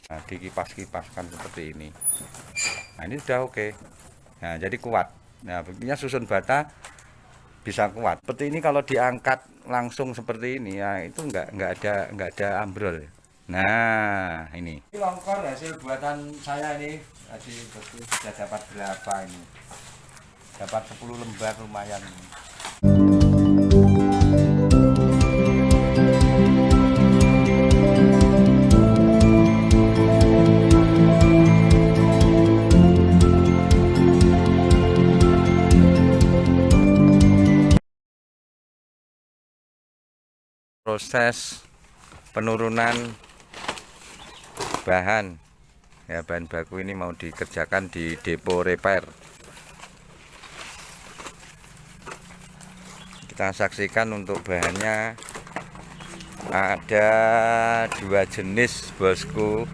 Nah, dikipas-kipaskan seperti ini. Nah, ini sudah oke. Nah, jadi kuat. Nah, buktinya susun bata bisa kuat. Seperti ini kalau diangkat langsung seperti ini ya itu nggak ada ambrol. Nah, ini. Ini longkor hasil buatan saya ini. Tadi betul sudah dapat berapa ini? Dapat 10 lembar lumayan. Proses penurunan bahan ya, bahan baku ini mau dikerjakan di depo repair. Kita saksikan untuk bahannya ada 2 jenis bosku.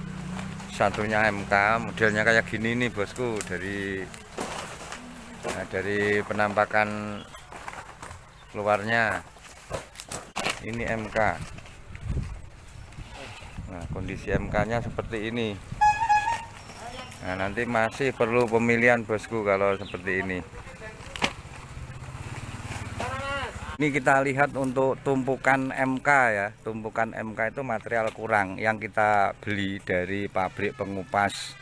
Satunya MK, modelnya kayak gini nih bosku, dari penampakan luarnya ini MK. Nah, kondisi MK nya seperti ini. Nah, nanti masih perlu pemilihan bosku kalau seperti ini. Ini kita lihat untuk tumpukan MK ya. Tumpukan MK itu material kurang yang kita beli dari pabrik pengupas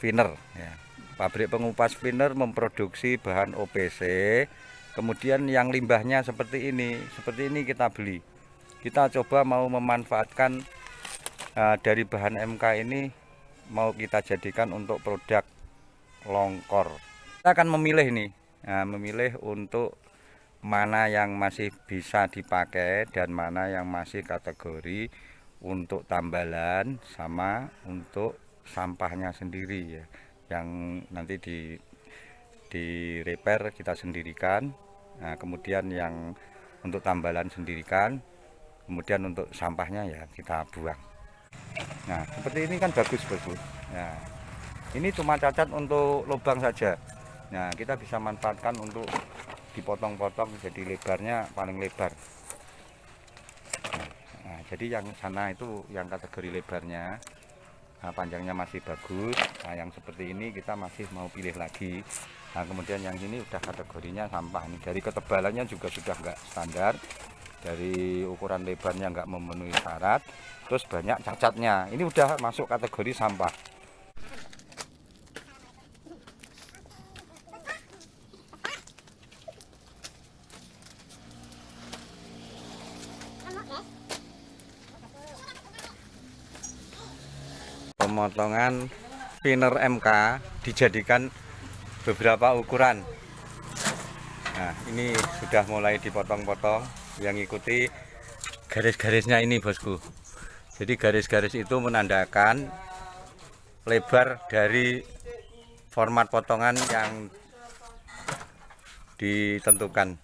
spinner ya. Pabrik pengupas spinner memproduksi bahan OPC. Kemudian yang limbahnya seperti ini kita beli. Kita coba mau memanfaatkan dari bahan MK ini, mau kita jadikan untuk produk longkor. Kita akan memilih nih, memilih untuk mana yang masih bisa dipakai dan mana yang masih kategori untuk tambalan sama untuk sampahnya sendiri ya, yang nanti di repair kita sendirikan. Nah, kemudian yang untuk tambalan sendirikan, kemudian untuk sampahnya ya kita buang. Nah, seperti ini kan bagus bagus. Nah, ini cuma cacat untuk lubang saja. Nah, kita bisa manfaatkan untuk dipotong-potong jadi lebarnya paling lebar. Nah, jadi yang sana itu yang kategori lebarnya, nah, panjangnya masih bagus. Nah, yang seperti ini kita masih mau pilih lagi. Nah, kemudian yang ini udah kategorinya sampah. Ini dari ketebalannya juga sudah nggak standar, dari ukuran lebarnya nggak memenuhi syarat, terus banyak cacatnya. Ini udah masuk kategori sampah. Pemotongan spinner MK dijadikan beberapa ukuran. Nah, ini sudah mulai dipotong-potong, yang ikuti garis-garisnya ini bosku. Jadi garis-garis itu menandakan lebar dari format potongan yang ditentukan.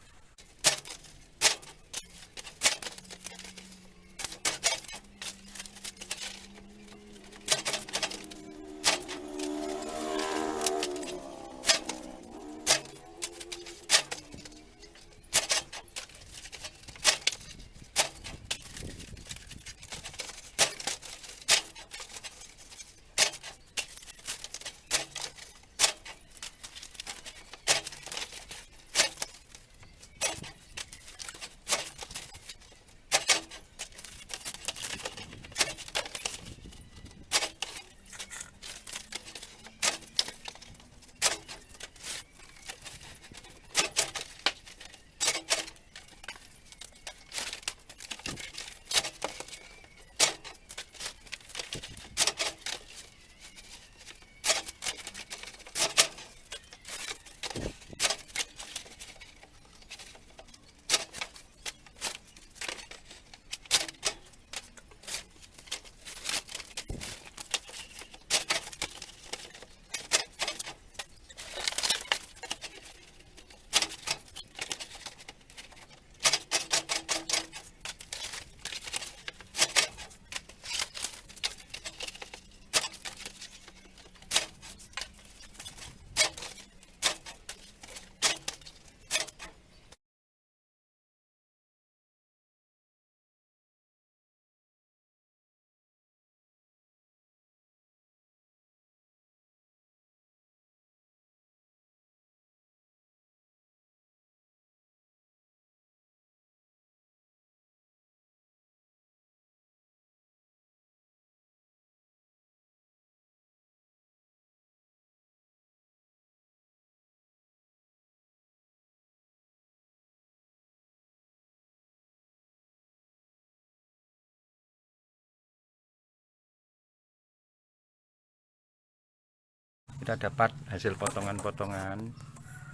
kita dapat hasil potongan-potongan.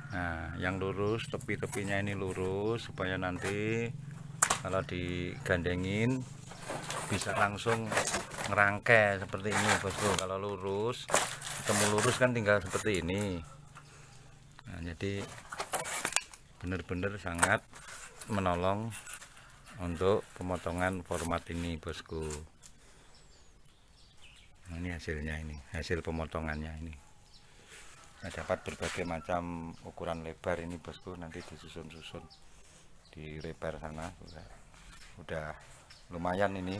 Nah, yang lurus, tepi-tepinya ini lurus supaya nanti kalau digandengin bisa langsung ngerangkai seperti ini bosku. Kalau lurus, ketemu lurus kan tinggal seperti ini. Nah, jadi benar-benar sangat menolong untuk pemotongan format ini bosku. Nah, ini hasilnya, ini hasil pemotongannya ini. Nah, dapat berbagai macam ukuran lebar ini bosku, nanti disusun-susun di repair sana udah lumayan ini.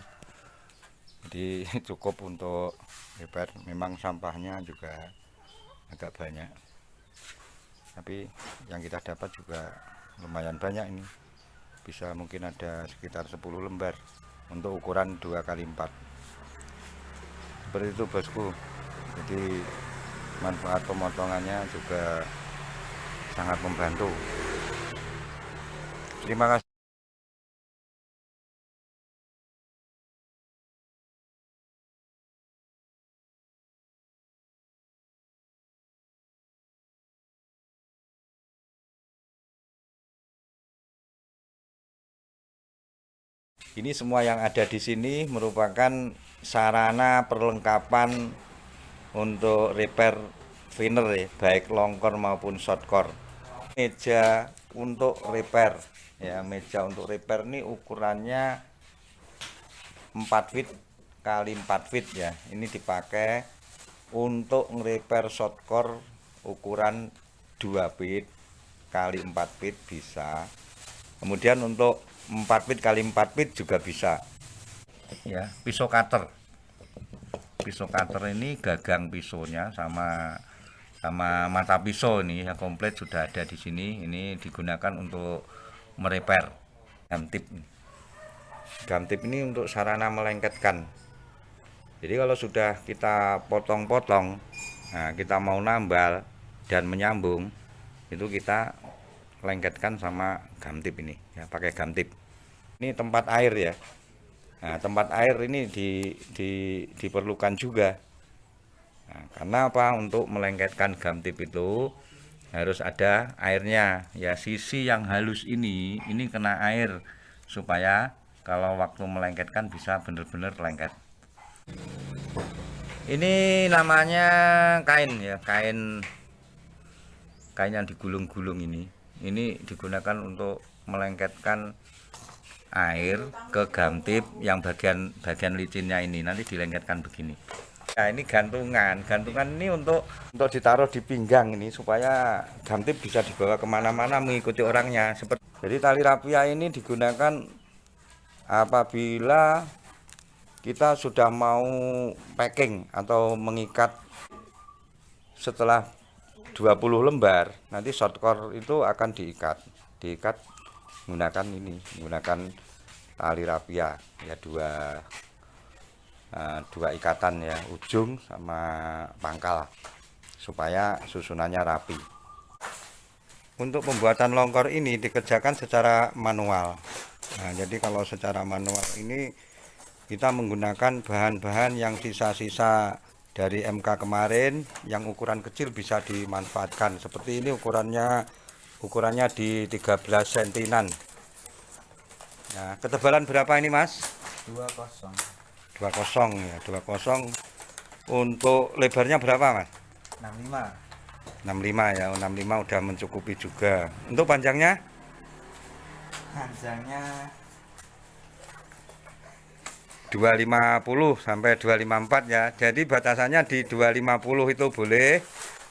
Jadi cukup untuk lebar. Memang sampahnya juga agak banyak, tapi yang kita dapat juga lumayan banyak ini. Bisa mungkin ada sekitar 10 lembar untuk ukuran 2x4 seperti itu bosku. Jadi manfaat pemotongannya juga sangat membantu. Terima kasih. Ini semua yang ada di sini merupakan sarana perlengkapan untuk repair thinner ya, baik longcore maupun shortcore. Meja untuk repair ya, meja untuk repair ini ukurannya 4 feet kali 4 feet ya. Ini dipakai untuk nge-repair shortcore ukuran 2 feet kali 4 feet bisa. Kemudian untuk 4 feet kali 4 feet juga bisa. Ya, pisau cutter. Pisau cutter ini gagang pisaunya sama mata pisau ini ya komplit sudah ada di sini. Ini digunakan untuk merepair. Gum tip. Gum tip ini untuk sarana melengketkan. Jadi kalau sudah kita potong-potong, nah kita mau nambal dan menyambung, itu kita lengketkan sama gum tip ini ya, pakai gum tip. Ini tempat air ya. Nah, tempat air ini diperlukan juga. Nah, karena apa? Untuk melengketkan gum tip itu harus ada airnya. Ya, sisi yang halus ini kena air supaya kalau waktu melengketkan bisa benar-benar lengket. Ini namanya kain ya, kain yang digulung-gulung ini. Ini digunakan untuk melengketkan air ke gum tip yang bagian licinnya ini, nanti dilengketkan begini. Nah, ini gantungan ini untuk ditaruh di pinggang ini supaya gum tip bisa dibawa kemana-mana mengikuti orangnya. Jadi tali rapia ini digunakan apabila kita sudah mau packing atau mengikat setelah 20 lembar, nanti shortcore itu akan diikat menggunakan tali rapia ya, dua ikatan ya, ujung sama pangkal supaya susunannya rapi. Untuk pembuatan longkor ini dikerjakan secara manual. Nah, jadi kalau secara manual ini kita menggunakan bahan-bahan yang sisa-sisa dari MK kemarin, yang ukuran kecil bisa dimanfaatkan. Seperti ini ukurannya di 13 sentinan. Nah, ketebalan berapa ini Mas? 20 ya, 20. Untuk lebarnya berapa Mas? 65 ya, 65 udah mencukupi juga. Untuk panjangnya 250 sampai 254 ya. Jadi batasannya di 250 itu boleh,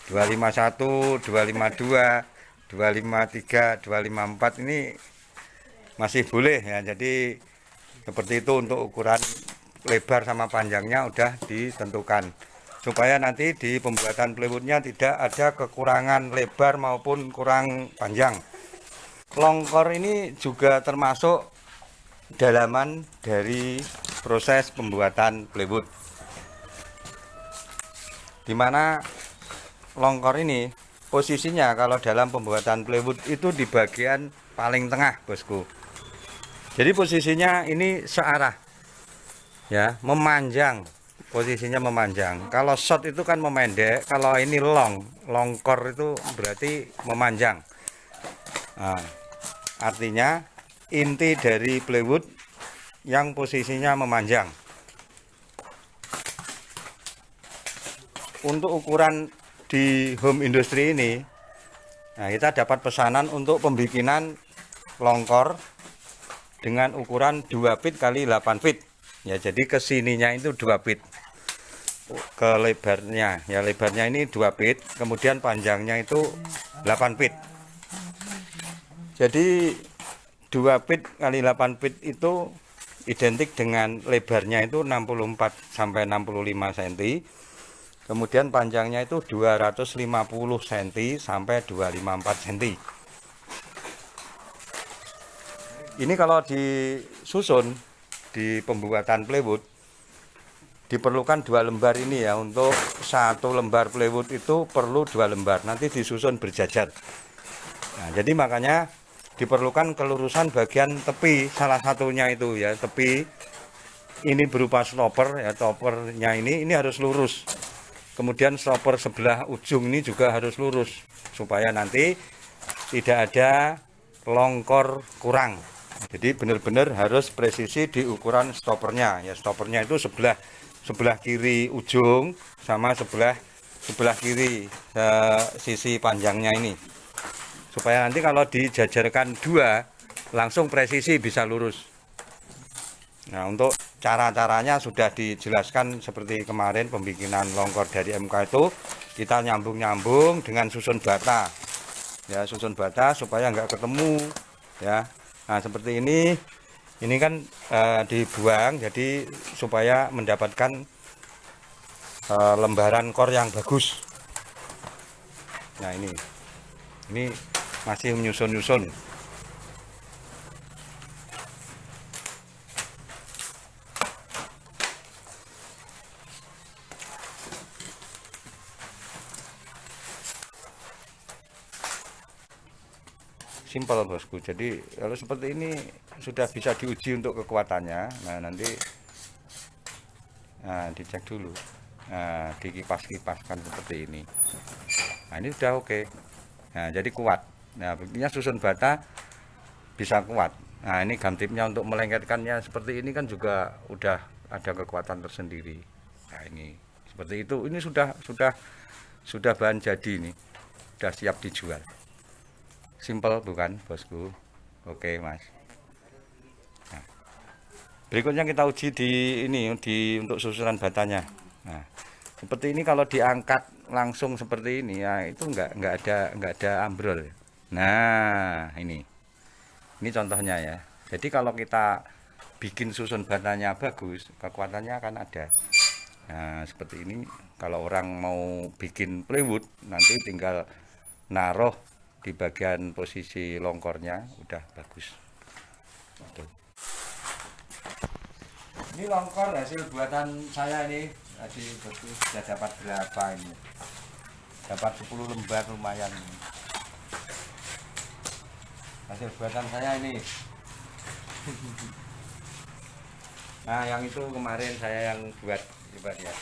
251, 252, 253, 254 ini masih boleh ya. Jadi seperti itu untuk ukuran lebar sama panjangnya udah ditentukan supaya nanti di pembuatan plywoodnya tidak ada kekurangan lebar maupun kurang panjang. Longkor ini juga termasuk dalaman dari proses pembuatan plywood, dimana longkor ini posisinya kalau dalam pembuatan plywood itu di bagian paling tengah bosku. Jadi posisinya ini searah ya, memanjang posisinya memanjang. Kalau short itu kan memendek, kalau ini longkor itu berarti memanjang. Nah, artinya inti dari plywood yang posisinya memanjang. Untuk ukuran di home industry ini, nah kita dapat pesanan untuk pembikinan longkor dengan ukuran 2 feet kali 8 feet. Ya, jadi kesininya itu 2 feet. Ke lebarnya, ya lebarnya ini 2 feet, kemudian panjangnya itu 8 feet. Jadi 2 feet kali 8 feet itu identik dengan lebarnya itu 64 sampai 65 cm. Kemudian panjangnya itu 250 cm sampai 254 cm. Ini kalau disusun di pembuatan plywood diperlukan 2 lembar ini ya. Untuk 1 lembar plywood itu perlu 2 lembar, nanti disusun berjajar. Nah, jadi makanya diperlukan kelurusan bagian tepi, salah satunya itu ya, tepi ini berupa stopper ya, stoppernya ini harus lurus. Kemudian stopper sebelah ujung ini juga harus lurus supaya nanti tidak ada longkor kurang. Jadi benar-benar harus presisi di ukuran stoppernya ya. Stoppernya itu sebelah kiri ujung sama sebelah kiri sisi panjangnya ini, supaya nanti kalau dijajarkan 2 langsung presisi bisa lurus. Nah, untuk cara-caranya sudah dijelaskan seperti kemarin pembikinan longkor dari MK itu, kita nyambung-nyambung dengan susun bata ya, susun bata supaya nggak ketemu ya. Nah, seperti ini kan dibuang jadi supaya mendapatkan lembaran kor yang bagus. Nah, ini masih menyusun-nyusun. Simpel bosku. Jadi kalau seperti ini sudah bisa diuji untuk kekuatannya. Nah, nanti dicek dulu, dikipas-kipaskan seperti ini. Nah, ini sudah oke. Nah, jadi kuat. Nah, buktinya susun bata bisa kuat. Nah, ini gamtipnya untuk melengketkannya seperti ini kan juga udah ada kekuatan tersendiri. Nah, ini seperti itu. Ini sudah bahan jadi, ini sudah siap dijual. Simpel bukan bosku? Oke mas. Nah, berikutnya kita uji untuk susunan batanya. Nah, seperti ini kalau diangkat langsung seperti ini ya, itu nggak ada ambrol. Nah, ini contohnya ya. Jadi kalau kita bikin susun batanya bagus, kekuatannya akan ada. Nah, seperti ini kalau orang mau bikin plywood nanti tinggal naruh di bagian posisi longkornya udah bagus. Tuh. Ini longkor hasil buatan saya ini tadi sudah dapat berapa ini? Dapat 10 lembar, lumayan. Hasil buatan saya ini. Nah, yang itu kemarin saya yang buat, coba ya.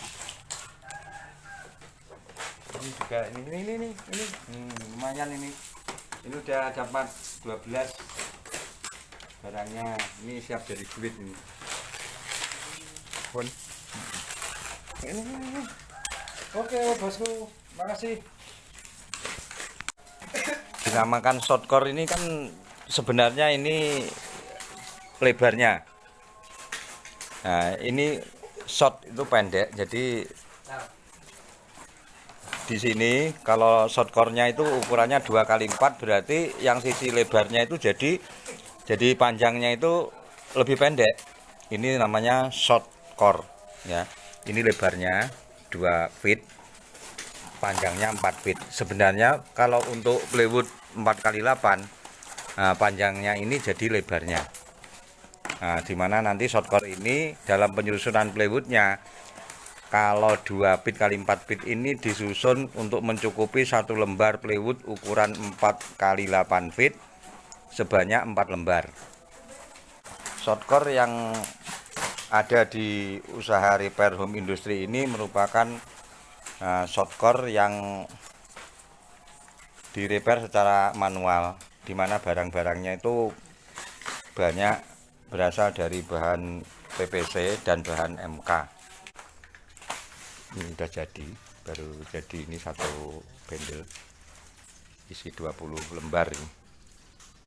Ini juga ini lumayan ini udah dapat 12 barangnya, ini siap jadi duit ini. Pun ini. Oke bosku, makasih. Dinamakan shortcore ini kan sebenarnya ini lebarnya. Nah, ini short itu pendek, jadi di sini kalau shortcore-nya itu ukurannya 2x4, berarti yang sisi lebarnya itu jadi panjangnya itu lebih pendek. Ini namanya shortcore ya. Ini lebarnya 2 feet, panjangnya 4 feet. Sebenarnya kalau untuk plywood 4x8, panjangnya ini jadi lebarnya. Nah, dimana nanti shortcore ini dalam penyusunan plywoodnya, kalau 2 feet kali 4 feet ini disusun untuk mencukupi 1 lembar plywood ukuran 4 kali 8 feet sebanyak 4 lembar. Shortcore yang ada di usaha repair home industry ini merupakan shotcore yang di repair secara manual, di mana barang-barangnya itu banyak berasal dari bahan PVC dan bahan MK. Ini udah jadi, baru jadi ini satu bendel isi 20 lembar ini.